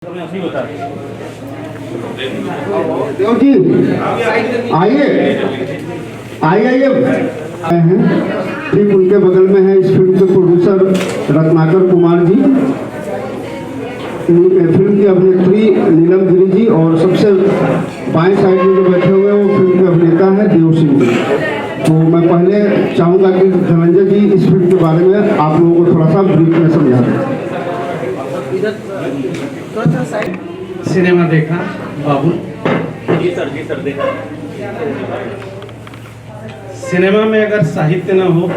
देव जी आइए आइए हैं। ठीक उनके बगल में है इस फिल्म के प्रोड्यूसर रत्नाकर कुमार जी, फिल्म की अभिनेत्री नीलम गिरी जी, और सबसे बाएं साइड में जो बैठे हुए हैं वो फिल्म के अभिनेता है देव सिंह जी। तो मैं पहले चाहूँगा कि धनंजय जी इस फिल्म के बारे में आप लोगों को थोड़ा सा ब्रीफ में समझा दें। सिनेमा देखा बाबू? जी सर देखा। सिनेमा में अगर साहित्य न हो,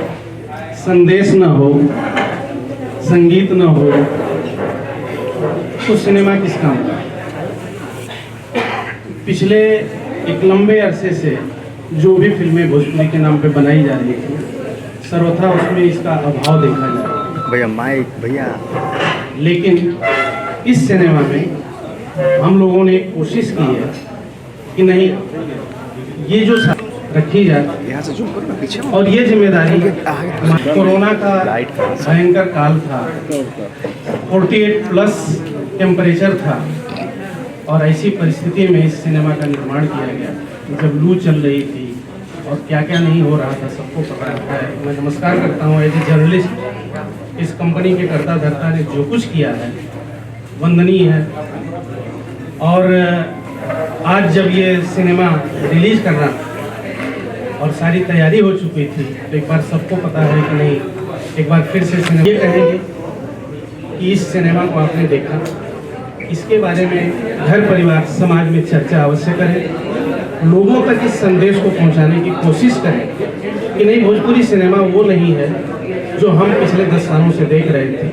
संदेश न हो, संगीत न हो तो सिनेमा किस काम का? पिछले एक लंबे अरसे से जो भी फिल्में भोजपुरी के नाम पे बनाई जा रही थी, सर्वथा उसमें इसका अभाव देखा जा रहा है। भैया माइक भैया। लेकिन इस सिनेमा में हम लोगों ने कोशिश की है कि नहीं, ये जो रखी जाए यहाँ से जूम करो ना पीछे, और ये जिम्मेदारी कोरोना का भयंकर काल था, 48+ टेम्परेचर था, और ऐसी परिस्थिति में इस सिनेमा का निर्माण किया गया जब लू चल रही थी और क्या क्या नहीं हो रहा था सबको पता रहता है। मैं नमस्कार करता हूँ एज ए जर्नलिस्ट, इस कंपनी के कर्ता धर्ता ने जो कुछ किया है वंदनीय है। और आज जब ये सिनेमा रिलीज करना और सारी तैयारी हो चुकी थी तो एक बार सबको पता है कि नहीं, एक बार फिर से सिनेमा ये कहेंगे कि इस सिनेमा को आपने देखा, इसके बारे में घर परिवार समाज में चर्चा अवश्य करें, लोगों तक इस संदेश को पहुंचाने की कोशिश करें कि नहीं, भोजपुरी सिनेमा वो नहीं है जो हम पिछले 10 सालों से देख रहे थे।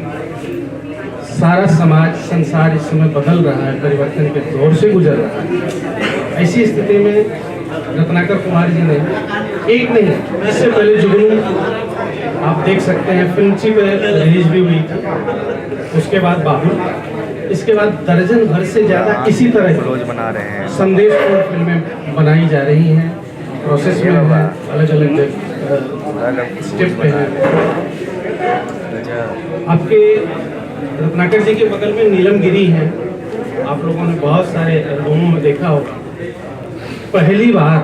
सारा समाज संसार इस समय बदल रहा है, परिवर्तन के दौर से गुजर रहा है। ऐसी स्थिति में रत्नाकर कुमार जी ने एक नहीं, इससे पहले जुगनू आप देख सकते हैं फिल्म ची पे रिलीज भी हुई थी, उसके बाद बाबू, इसके बाद दर्जन भर से ज़्यादा इसी तरह रोज बना रहे हैं संदेशपूर्ण फिल्में बनाई जा रही हैं, प्रोसेस में अलग अलग स्टेप पे हैं। आपके रत्नाकर जी के बगल में नीलम गिरी हैं, आप लोगों ने बहुत सारे एल्बमों में देखा होगा। पहली बार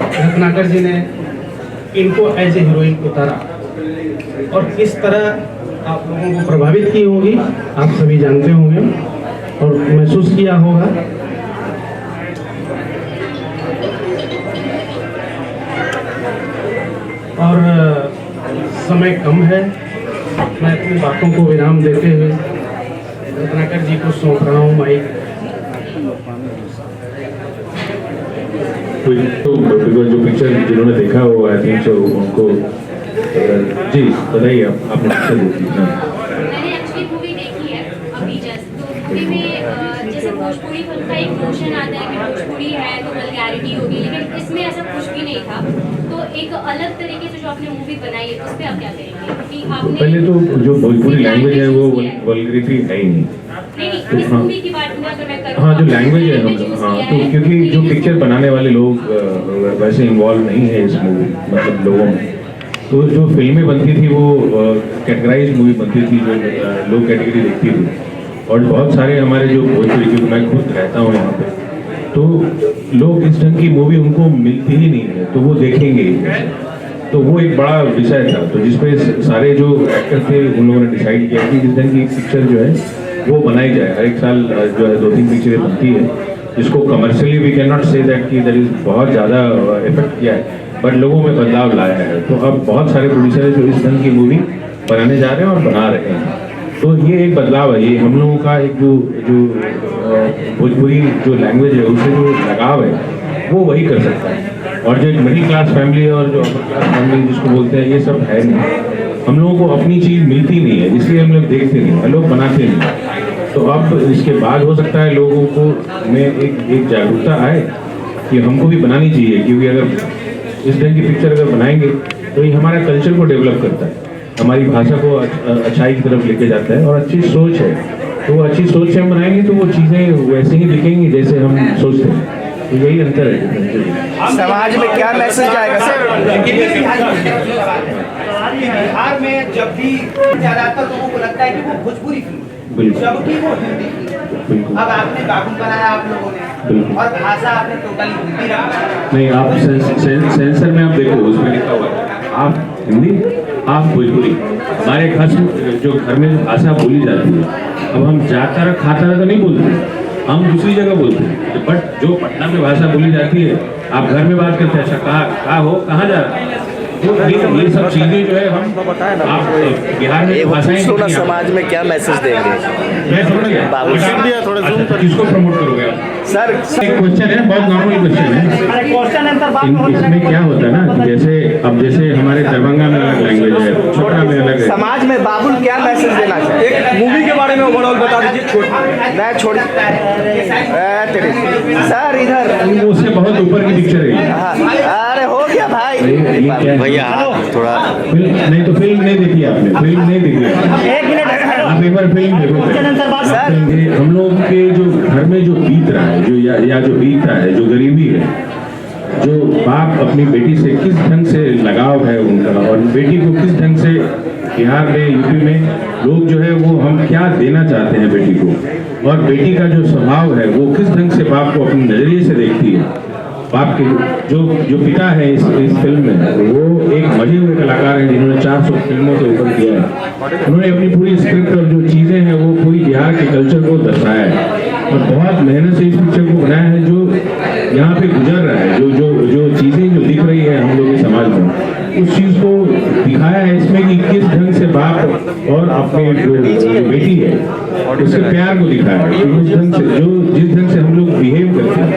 रत्नाकर जी ने इनको एज ए हीरोइन उतारा और किस तरह आप लोगों को प्रभावित की होगी आप सभी जानते होंगे और महसूस किया होगा। और समय कम है, मैं अपनी बातों को विराम देते हुए रत्नाकर जी को सौंप रहा हूँ माइक। तो जो पिक्चर जिन्होंने देखा हो आई थिंक सो उनको जी बताइए आपने पिक्चर देखी? मैंने एक्चुअली मूवी देखी है अभी जस्ट। तो मूवी में जैसे भोजपुरी फिल्म का एक नोशन आता है कि भोजपुरी है तो वल्गैरिटी होगी, लेकिन इसमें ऐसा कुछ भी नहीं था। तो एक अलग तरीके से जो आपने मूवी बनाई है उस पर आप क्या कहेंगे कि आपने पहले तो जो भोजपुरी लैंग्वेज है वो वल्गैरिटी है ही नहीं। नहीं, इस मूवी की बात में अगर मैं करूँ, हाँ जो लैंग्वेज है हम तो क्योंकि जो पिक्चर बनाने वाले लोग वैसे इन्वॉल्व नहीं है इस मूवी मतलब लोगों में, तो जो फिल्में बनती थी वो कैटेगराइज मूवी बनती थी जो लोग कैटेगरी देखती थी। और बहुत सारे हमारे जो भोजपुरी, क्योंकि मैं खुद रहता हूँ यहाँ पे, तो लोग इस ढंग की मूवी उनको मिलती ही नहीं है तो वो देखेंगे ही। तो वो एक बड़ा विषय था, तो जिसपे सारे जो एक्टर थे उन लोगों ने डिसाइड किया कि इस ढंग की पिक्चर जो है वो बनाई जाए। हर एक साल जो है 2-3 पिक्चरें बनती है, जिसको commercially we can not say that कि दैट इज बहुत ज़्यादा इफेक्ट किया है, बट लोगों में बदलाव लाया है। तो अब बहुत सारे प्रोड्यूसर हैं जो इस ढंग की मूवी बनाने जा रहे हैं और बना रहे हैं। तो ये एक बदलाव है, ये हम लोगों का एक जो भोजपुरी जो लैंग्वेज है उससे जो लगाव है वो वही कर सकता है। और जो एक मिडिल क्लास फैमिली है और जो अपर क्लास फैमिली जिसको बोलते हैं, ये सब है नहीं। हम लोगों को अपनी चीज़ मिलती नहीं है, इसलिए हम लोग देखते नहीं हैं, लोग बनाते नहीं। तो अब इसके बाद हो सकता है लोगों को में एक जागरूकता आए कि हमको भी बनानी चाहिए, क्योंकि अगर इस ढंग की पिक्चर अगर बनाएंगे तो ये हमारा कल्चर को डेवलप करता है, हमारी भाषा को अच्छाई की तरफ लेके जाता है और अच्छी सोच है। तो वो अच्छी सोच से हम बनाएंगे तो वो चीज़ें वैसे ही दिखेंगी जैसे हम सोचते हैं। तो यही अंतर है। समाज में क्या मैसेज जाएगा सर? बिहार में जब भी ज्यादातर लोगों को लगता है कि वो भोजपुरी फिल्म है, बिल्कुल। जबकि वो हिंदी फिल्म है। बिल्कुल। अब आपने बाबुल बनाया आप लोगों ने, बिल्कुल। और भाषा आपने टोटली हिंदी रखा। नहीं, आप सेंसर में आप देखो, उसमें लिखा हुआ है आप हिंदी आप भोजपुरी। हमारे खास जो घर में भाषा बोली जाती है, अब हम जाता खाता तो नहीं बोलते, हम दूसरी जगह बोलते हैं, बट जो पटना में भाषा बोली जाती है आप घर में बात करते हैं, अच्छा कहाँ हो, कहाँ जा रहा है, तो ये सब चीजें जो है हम आप बिहार में भाषाएं सोना समाज में क्या मैसेज देंगे? मैं समझ गया। बाबू अच्छा, भैया थोड़ा zoom अच्छा, किसको प्रमोट करोगे आप? सर एक क्वेश्चन है, बहुत नॉर्मल क्वेश्चन है। इसमें क्या होता है ना कि जैसे हमारे दरभंगा में अलग लैंग्वेज है, छपरा में अलग है। समाज में बाबुल क्या मैसेज देना चाहिए? एक मूवी के बारे में ओवरऑल बता दीजिए। मैं छोड़ सर इधर उससे बहुत ऊपर की पिक्चर है। हाँ, अरे हो गया भाई। ये क्या है? भैया थोड़ा फिल्म नहीं तो फिल्म नहीं देखी आपने, फिल्म नहीं देखी आप एक बार फिल्म देखो। सर हम लोग के जो घर में जो बीत रहा है, जो या जो बीत रहा है, जो गरीबी है, जो बाप अपनी बेटी से किस ढंग से लगाव है उनका, और बेटी को किस ढंग से बिहार में यूपी में लोग जो है वो हम क्या देना चाहते हैं बेटी को, और बेटी का जो स्वभाव है वो किस ढंग से बाप को अपने नजरिए से देखती है। बाप के जो पिता है इस फिल्म में, वो एक मजे हुए कलाकार हैं जिन्होंने 400 फिल्मों से ऊपर किया है। उन्होंने अपनी पूरी स्क्रिप्ट और जो चीज़ें हैं वो पूरी बिहार के कल्चर को दर्शाया है, और बहुत मेहनत से इस पिक्चर को बनाया है। जो यहाँ पे गुजर रहा है, जो चीज़ें जो दिख रही है हम लोग के समाज में, उस चीज़ को दिखाया है इसमें कि किस ढंग से बाप और अपने जो बेटी है उसके प्यार को दिखाया है, कि उस ढंग से जिस ढंग से हम लोग बिहेव करते हैं,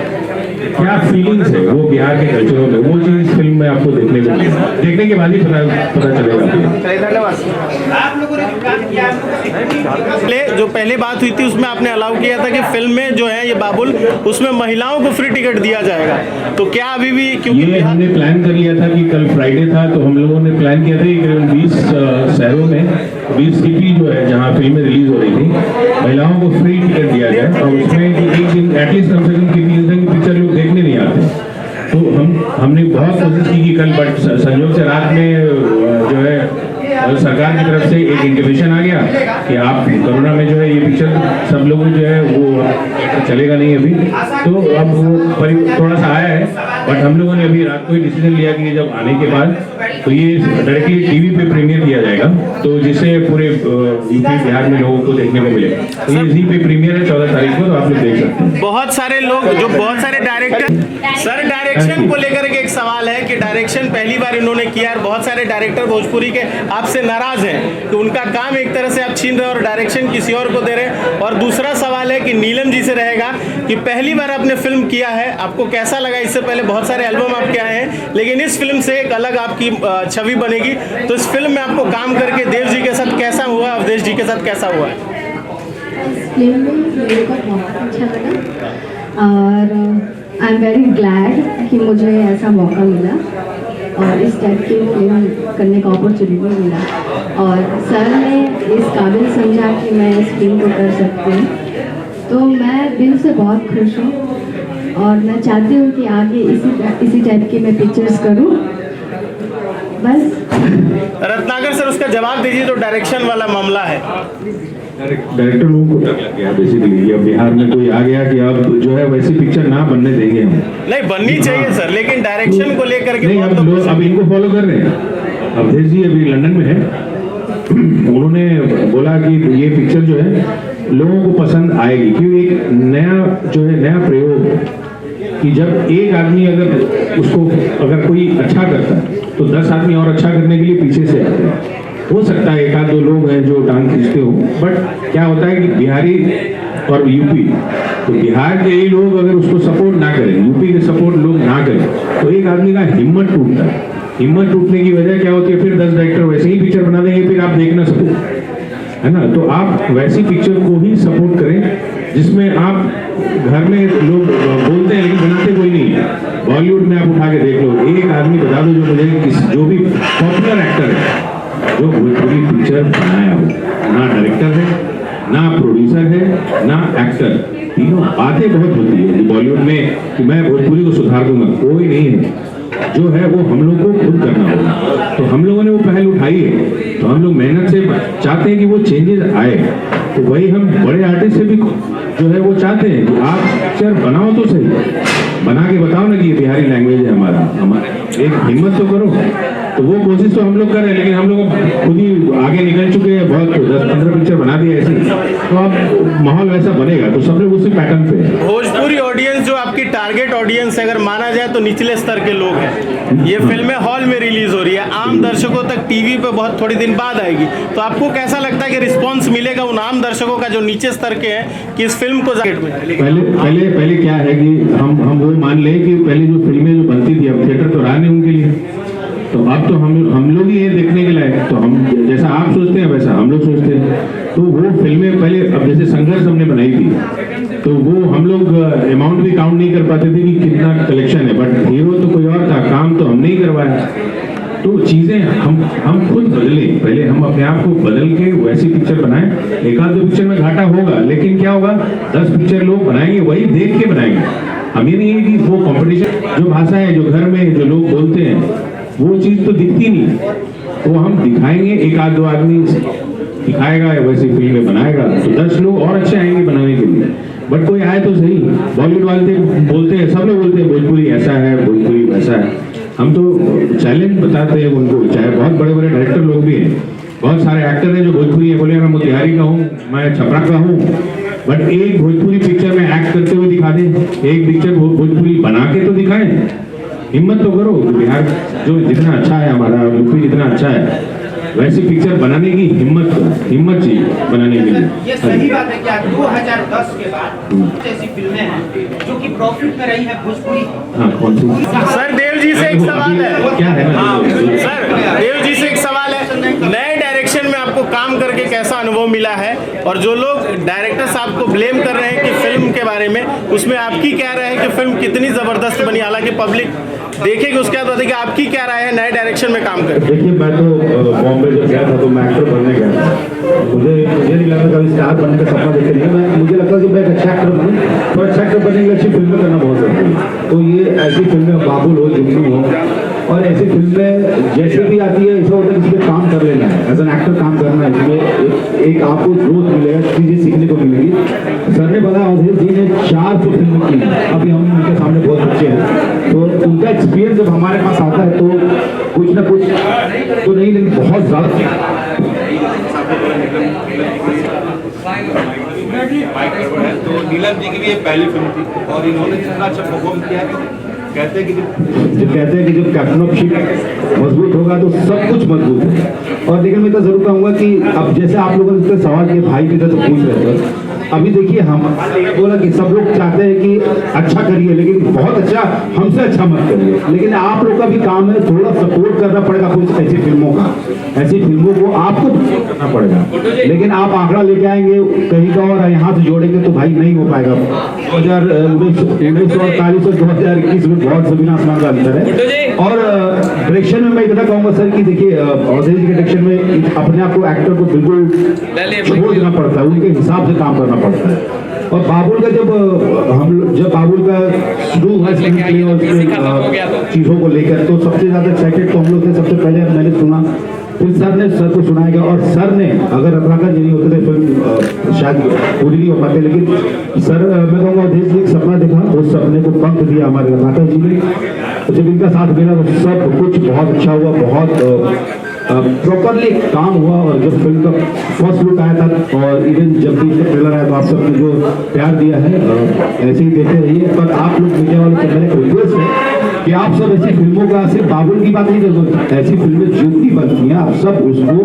क्या फीलिंग्स है वो बिहार के कल्चरों में, वो चीज इस फिल्म में आपको देखने के बाद ही पता चलेगा। धन्यवाद। आप लोगों ने जो काम किया जो पहले बात हुई थी उसमें आपने अलाउ किया था कि फिल्म में जो है ये बाबुल, उसमें महिलाओं को फ्री टिकट दिया जाएगा, तो क्या अभी भी, क्योंकि ये हमने प्लान कर लिया था कि कल फ्राइडे था, तो हम लोगों ने प्लान किया था कि करीब 20 शहरों में 20 सिटी जो है जहाँ फिल्में रिलीज हो रही थी, महिलाओं को फ्री टिकट दिया जाए, और उसमें एक दिन एटलीस्ट कम से कम किसी पिक्चर लोग देखने नहीं आते। तो हमने बहुत कोशिश की कि कल, बट संयोग से रात में जो है सरकार की तरफ से एक इंटीमेशन आ गया कि आप कोरोना में जो है ये पिक्चर सब लोग जो है वो चलेगा नहीं अभी, तो अब वो थोड़ा सा आया है, बट हम लोगों ने अभी रात को ही डिसीजन लिया कि जब आने के बाद तो ये डायरेक्टली टीवी पे प्रीमियर किया जाएगा, तो जिससे पूरे यूपी बिहार में लोगों को देखने को मिलेगा। तो ये जी पे प्रीमियर है 14 तारीख को, तो आप लोग देख सकते हैं। बहुत सारे लोग जो बहुत सारे डायरेक्टर, सर डायरेक्शन को लेकर के एक सवाल है कि डायरेक्शन पहली बार इन्होंने किया और बहुत सारे डायरेक्टर भोजपुरी के आपसे नाराज हैं कि उनका काम एक तरह से आप छीन रहे हैं और डायरेक्शन किसी और को दे रहे हैं। और दूसरा सवाल है कि नीलम जी से रहेगा कि पहली बार आपने फिल्म किया है, आपको कैसा लगा? इससे पहले बहुत सारे एल्बम आपके आए हैं, लेकिन इस फिल्म से एक अलग आपकी छवि बनेगी, तो इस फिल्म में आपको काम करके देव जी के साथ कैसा हुआ, अवधेश जी के साथ कैसा हुआ है? इस फिल्म में मेरे को बहुत अच्छा लगा, और आई एम वेरी ग्लैड कि मुझे ऐसा मौका मिला और इस टाइप की फिल्म करने का अपॉर्चुनिटी मिला, और सर ने इस काबिल समझा कि मैं इस फिल्म को कर सकती हूँ, तो मैं दिल से बहुत खुश हूँ, और मैं चाहती हूँ कि आगे इसी टाइप की मैं पिक्चर्स करूँ। बस रत्नाकर सर उसका जवाब दीजिए। तो डायरेक्शन वाला मामला है, डायरेक्टर लोगों को डर लग गया बेसिकली, अब बिहार में कोई आ गया कि अब जो है वैसी पिक्चर ना बनने देंगे हम। नहीं बननी चाहिए सर, लेकिन डायरेक्शन को लेकर के नहीं, बहुत अब लोग लोग अब इनको फॉलो कर रहे हैं। अवधेश जी अभी लंदन में है, उन्होंने बोला कि ये पिक्चर जो है लोगों को पसंद आएगी, क्योंकि एक नया प्रयोग कि जब एक आदमी अगर कोई अच्छा करता है तो 10 आदमी और अच्छा करने के लिए पीछे से आते हैं। हो सकता है एक आध दो लोग हैं जो टांग खींचते हो, बट क्या होता है कि बिहारी और यूपी, तो बिहार के ही लोग अगर उसको सपोर्ट ना करें, यूपी के सपोर्ट लोग ना करें, तो एक आदमी का हिम्मत टूटता है। हिम्मत टूटने की वजह क्या होती है, फिर 10 डायरेक्टर वैसे ही पिक्चर बना देंगे, फिर आप देख ना सको, है ना। तो आप वैसी पिक्चर को ही सपोर्ट करें जिसमें आप घर में लोग बोलते हैं लेकिन बनाते कोई नहीं है। बॉलीवुड में आप उठा के देख लो, एक आदमी बता दो जो भी पॉपुलर एक्टर है जो भोजपुरी पिक्चर बनाया हो, ना डायरेक्टर है ना प्रोड्यूसर है ना एक्टर, तीनों बातें बहुत होती है बॉलीवुड में कि मैं भोजपुरी को सुधार दूंगा, कोई नहीं है। जो है वो हम लोग को खुद करना होगा। तो हम लोगों ने वो पहल उठाई है, तो हम लोग मेहनत से चाहते हैं कि वो चेंजेस आए। तो वही हम बड़े आर्टिस्ट से भी जो है वो चाहते हैं कि आप पिक्चर बनाओ तो सही, बना के बताओ ना कि ये बिहारी लैंग्वेज है हमारा एक हिम्मत तो करो। तो वो कोशिश तो हम लोग कर रहे हैं, लेकिन हम लोग खुद ही आगे निकल चुके हैं, बहुत 10-15 पिक्चर बना दिया ऐसे, तो अब माहौल वैसा बनेगा। तो सब लोग उसी पैटर्न पे है। भोजपुरी ऑडियंस जो आपकी टारगेट ऑडियंस है, अगर माना जाए तो निचले स्तर के लोग हैं। ये फिल्में हॉल में रिलीज हो रही है, आम दर्शकों तक टीवी पे बहुत थोड़ी दिन बाद आएगी। तो आपको कैसा लगता है कि रिस्पांस मिलेगा उन आम दर्शकों का जो नीचे स्तर के हैं कि इस फिल्म को पहले क्या है कि हम वो मान लें कि पहले जो फिल्में जो बनती थी, अब थिएटर तो रहा नहीं उनके लिए, तो अब तो हम लोग ही हैं देखने के लायक। तो हम जैसा आप सोचते हैं वैसा हम लोग सोचते हैं। तो वो फिल्में पहले, अब जैसे संघर्ष हमने बनाई थी, तो वो हम लोग अमाउंट भी काउंट नहीं कर पाते थे कि कितना कलेक्शन है, बट हीरो तो कोई और था, काम तो हमने ही करवाया। तो चीजें हम खुद बदले, पहले हम अपने आप को बदल के वैसी पिक्चर बनाएं। एक आध दो पिक्चर में घाटा होगा, लेकिन क्या होगा, 10 पिक्चर लोग बनाएंगे, वही देख के बनाएंगे। हम ये नहीं है कि वो कंपटीशन, जो भाषा है, जो घर में जो लोग बोलते हैं, वो चीज तो दिखती नहीं, वो हम दिखाएंगे। एक आध दो आदमी दिखाएगा, वैसी फिल्में बनाएगा, तो 10 लोग और अच्छे आएंगे बनाने के लिए। बट कोई आए तो सही। बॉलीवुड वाले बोलते हैं, सब लोग बोलते हैं भोजपुरी ऐसा है, भोजपुरी वैसा है। हम तो चैलेंज बताते हैं उनको, चाहे बहुत बड़े बड़े डायरेक्टर लोग भी हैं, बहुत सारे एक्टर हैं जो भोजपुरी है, बोले मैं मोतिहारी का हूँ, मैं छपरा का हूँ, बट एक भोजपुरी पिक्चर में एक्ट करते हुए दिखा दें, एक पिक्चर भोजपुरी बना के तो दिखाएं। हिम्मत तो करो। बिहार जो जितना अच्छा है, हमारा यूपी जितना अच्छा है, वैसी पिक्चर बनाने की हिम्मत चाहिए बनाने के लिए। ये सही बात है क्या 2010 के बाद ऐसी फिल्में हैं जो कि प्रॉफिट में रही है भोजपुरी? हाँ, कौन सी? सर देव जी से एक सवाल है। क्या है ना, सर देव जी से एक सवाल है, नए डायरेक्शन में आपको काम करके कैसा अनुभव मिला है? और जो लोग डायरेक्टर साहब को ब्लेम कर रहे हैं कि फिल्म के बारे में, उसमें आपकी क्या राय है कि फिल्म कितनी जबरदस्त बनी? हालांकि पब्लिक देखेगी, उसके बाद बताएगी आपकी क्या राय है नए डायरेक्शन में काम करके? देखिए, मैं तो बॉम्बे जब गया था तो मैं एक्टर बनने गया था। मुझे नहीं लगता कभी स्टार बनने का सपना देखे नहीं। मुझे लगता कि मैं एक अच्छा एक्टर बनूँ, तो अच्छा एक्टर बनने के लिए अच्छी फिल्में करना बहुत जरूरी है। तो ये ऐसी फिल्में बाबुल हो, जुगनू हो, और ऐसी फिल्में जैसे भी आती है, ऐसा होता है इसमें काम कर लेना है, एज एन एक्टर काम करना है। इसमें एक आपको ग्रोथ मिलेगा, चीज़ें सीखने को मिलेगी। सर ने बताया, अवधेश जी ने 400 फिल्में की, अभी हम उनके सामने बहुत बच्चे हैं, तो उनका एक्सपीरियंस जब हमारे पास आता है तो कुछ ना कुछ तो नहीं, लेकिन बहुत ज़्यादा। तो नीलम जी की भी ये पहली फिल्म थी और इन्होंने जितना अच्छा परफॉर्म किया है, कहते हैं कि जब कैप्टन ऑफ शिप मजबूत होगा तो सब कुछ मजबूत है। और लेकिन मैं तो जरूर कहूँगा कि अब जैसे आप लोगों ने सवाल किया, भाई की तरह तो पूछ रहे थे, अभी देखिए हम बोला कि सब लोग चाहते हैं कि अच्छा करिए, लेकिन बहुत अच्छा, हमसे अच्छा मत करिए। लेकिन आप लोग का भी काम है थोड़ा सपोर्ट करना पड़ेगा कुछ ऐसी फिल्मों का, ऐसी फिल्मों को आपको करना पड़ेगा। लेकिन आप आंकड़ा लेके आएंगे कहीं का और यहाँ से जोड़ेंगे तो भाई नहीं हो पाएगा। 1948 और 2021 में बहुत जमीन आसमान का अंतर है। और डायरेक्शन में मैं इतना कहूँगा सर कि देखिए, अवधेश जी के डायरेक्शन में अपने आप को एक्टर को बिल्कुल छोड़ देना पड़ता है, उनके हिसाब से काम करना पड़ता है। और बाबुल का जब बाबुल का शुरू हुआ चीज़ों को लेकर, तो सबसे ज़्यादा एक्साइटेड तो हम लोग थे। सबसे पहले मैंने सुना, फिर सर ने सर को सुनाया गया, और सर ने अगर रत्नाकर जी नहीं होते थे फिल्म शायद पूरी नहीं हो पाते। लेकिन सर, मैं कहूँगा अवधेश जी एक सपना देखा, उस सपने को पंख दिया हमारे रत्नाकर जी ने। जब इनका साथ मिला तो सब कुछ बहुत अच्छा हुआ, बहुत प्रॉपरली काम हुआ। और जब फिल्म का फर्स्ट लुक आया था और इवन जब भी इसका ट्रेलर आया तो आप सबने जो प्यार दिया है ऐसे ही देते रहिए। पर आप लोग मीडिया वालों से मेरे रिक्वेस्ट है कि आप सब ऐसी फिल्मों का, सिर्फ बाबुल की बात नहीं करते, ऐसी फिल्में जो भी बनती हैं आप सब उसको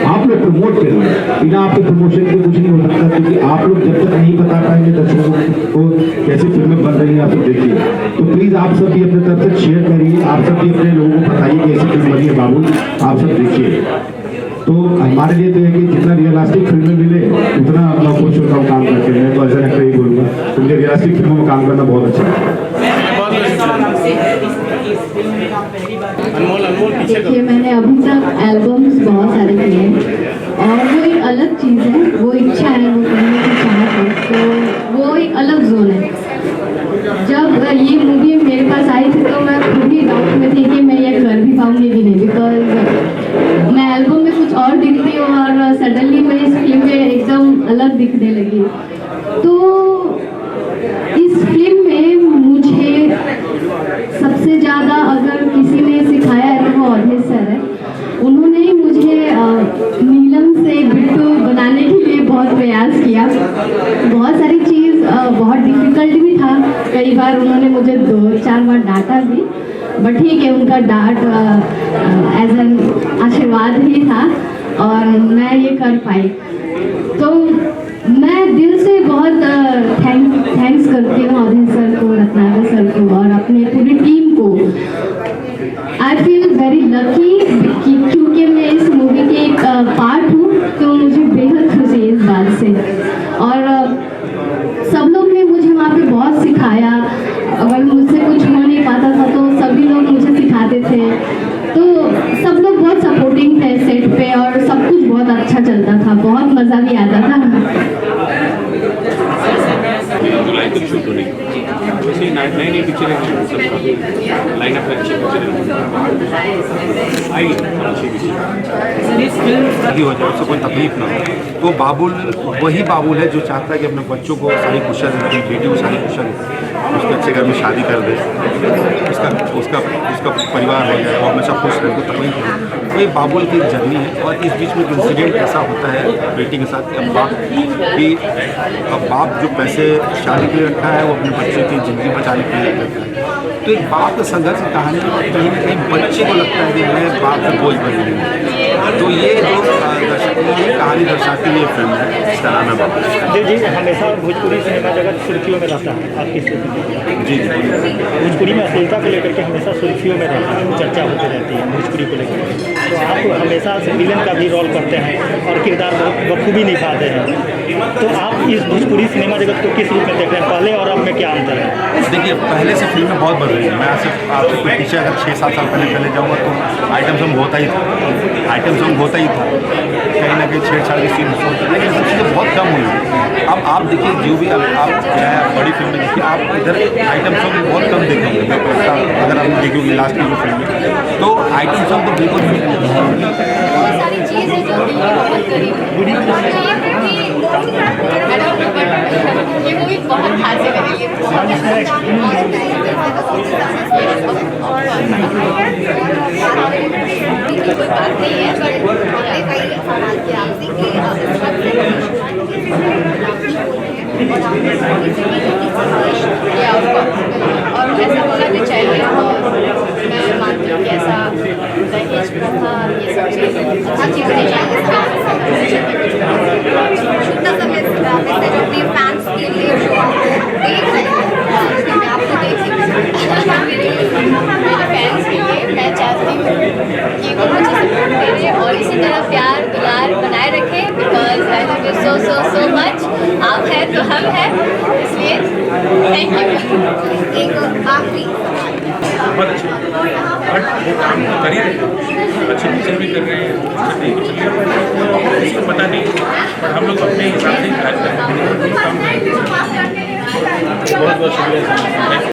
आप लोग प्रमोट करिए। बिना आपके प्रमोशन के कुछ नहीं हो सकता, क्योंकि आप लोग जब तक नहीं बता पाएंगे दर्शकों को कैसी फिल्में बन रही हैं, आप सब देखिए। तो प्लीज़ आप सब भी अपने तरफ से शेयर करिए, आप सब भी अपने लोगों को बताइए कि ऐसी फिल्म बनी है बाबुल, आप सब देखिए। तो हमारे लिए तो है कि जितना रियलिस्टिक फिल्में मिले उतना मैं खुश होता हूँ काम करके। मैं तो ऐसा एक्टर ही बोलूँगा, तो मुझे रियलिस्टिक फिल्मों में काम करना बहुत अच्छा है। कैसे है इस फिल्म में आप पहली बार अनमोल पीछे देखिए, मैंने अभी तक एल्बम्स बहुत सारे किए हैं और वो एक अलग चीज़ है, वो इच्छा है, वो करने की चाहत है, तो वो एक अलग जोन है। जब ये मूवी मेरे पास आई थी तो मैं खुद ही डाउट में थी कि मैं ये कर भी पाऊंगी कि नहीं, बिकॉज मैं एल्बम में कुछ और दिखती हूँ और सडनली मैं इस फिल्म में एकदम अलग दिखने लगी। तो इस फिल्म में मुझे सबसे ज़्यादा अगर किसी ने सिखाया है तो वो अवधेश सर है। उन्होंने ही मुझे नीलम से बिट्टू बनाने के लिए बहुत प्रयास किया। बहुत सारी चीज़ बहुत डिफिकल्ट भी था, कई बार उन्होंने मुझे 2-4 बार डांटा भी, बट ठीक है, उनका डांट एज एन आशीर्वाद ही था और मैं ये कर पाई। तो मैं दिल से बहुत थैंक्स करती हूँ अवधेश सर को, रत्नाकर सर को और अपने पूरी टीम को। आई फील वेरी लकी क्योंकि मैं इस मूवी के एक पार्ट हूँ, तो मुझे बेहद खुशी है इस बात से। और सब लोग ने मुझे वहाँ पे बहुत सिखाया। अगर मुझसे कुछ हो नहीं पाता था तो सभी लोग मुझे सिखाते थे, तो सब लोग बहुत सपोर्टिंग थे सेट पे और सब कुछ बहुत अच्छा चलता था, बहुत मज़ा भी आता था। जुलाई को शूट होने वैसे नई पिक्चर लाइन अप अच्छी पिक्चर आई अच्छी सर इस फिल्म हो जाए, उससे कोई तकलीफ ना हो। तो बाबुल वही बाबुल है जो चाहता है कि अपने बच्चों को सारी कुशल, अपनी बेटी को सारी कुशल, उसके अच्छे घर में शादी कर दे, उसका परिवार हो जाए और हमेशा खुश रहे, कोई तकलीफ नहीं। तो ये बाबुल की जर्नी है। और इस बीच में एक इंसिडेंट ऐसा होता है बेटी के साथ कि अब बाप जो पैसे शादी के लिए रखा है वो अपने बच्चे की ज़िंदगी बचाने के लिए रखा है। तो एक बाप का संघर्ष की कहानी है, कहीं ना कहीं बच्चे को लगता है कि मैं बाप का बोझ बन रही हूँ। तो ये जो कहानी दर्शाती हुई फिल्म है, इसका नाम है बाबू। जी हमेशा भोजपुरी सिनेमा जगत सुर्खियों में रहता है आपकी स्थिति। जी भोजपुरी में अश्लीलता को लेकर के हमेशा सुर्खियों में रहता है, चर्चा होती रहती है भोजपुरी को लेकर। तो आप हमेशा विलन का भी रोल करते हैं और किरदार बखूबी निभाते हैं। तो आप इस भोजपुरी सिनेमा जगत को किस रूप में देख रहे हैं, पहले और अब में क्या अंतर है? देखिए, पहले से फिल्में बहुत बदल रही है। मैं आपसे कोई पीछे अगर 6-7 साल पहले जाऊँगा तो आइटम सॉन्ग होता ही था, कहीं ना कहीं छेड़छाड़ की सीन होती, लेकिन सब चीज़ें बहुत कम हुई हैं। अब आप देखिए, जो भी आप बड़ी फिल्में देखिए, आप इधर आइटम सॉन्ग बहुत कम देखेंगे। अगर आप देखोगे लास्ट की जो फिल्म तो आइटम सॉन्ग तो बिल्कुल नहीं। बहुत सारी चीज़ें जो दिल के बहुत करीब ये मूवी बहुत खास है मेरे लिए। कोई बात नहीं है, हमने कई सवाल किया आपसे और ऐसा होना भी चाहिए। और मैं मानती हूँ कि ऐसा दहेज प्रथा ये सब चीज़ें अच्छी होनी चाहिए। छोटा सा मैसेज जो अपने फैंस के लिए जो देख रहे हैं, मैं आपको देख मेरे फैंस के लिए मैं चाहती हूँ कि वो मुझे सपोर्ट करें और इसी तरह प्यार दुलार बनाए रखें, because I love you so much. आप हैं तो हम हैं, इसलिए थैंक यू। एक आखिरी बहुत अच्छे बट वो काम कर ही रहे, अच्छे पिक्चर भी कर रहे हैं, किसी को पता नहीं, पर हम लोग अपने हिसाब से काम कर रहे हैं। बहुत बहुत शुक्रिया।